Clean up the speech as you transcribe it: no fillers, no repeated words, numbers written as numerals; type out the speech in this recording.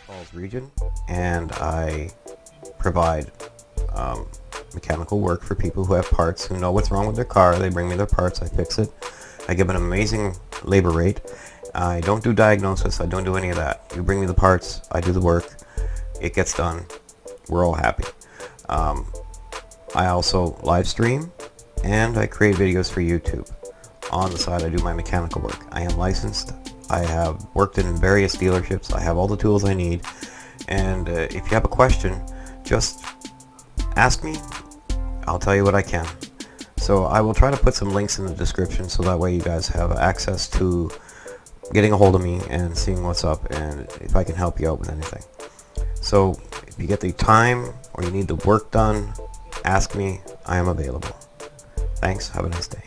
Falls region, and I provide mechanical work for people who have parts, who know what's wrong with their car. They bring me their parts, I fix it. I give an amazing labor rate. I don't do diagnosis, I don't do any of that. You bring me the parts, I do the work, it gets done, we're all happy. I also live stream and I create videos for YouTube. On the side I do my mechanical work. I am licensed, I have worked in various dealerships, I have all the tools I need, and if you have a question, just ask me, I'll tell you what I can. So I will try to put some links in the description so that way you guys have access to getting a hold of me and seeing what's up and if I can help you out with anything. So if you get the time or you need the work done, ask me, I am available. Thanks, have a nice day.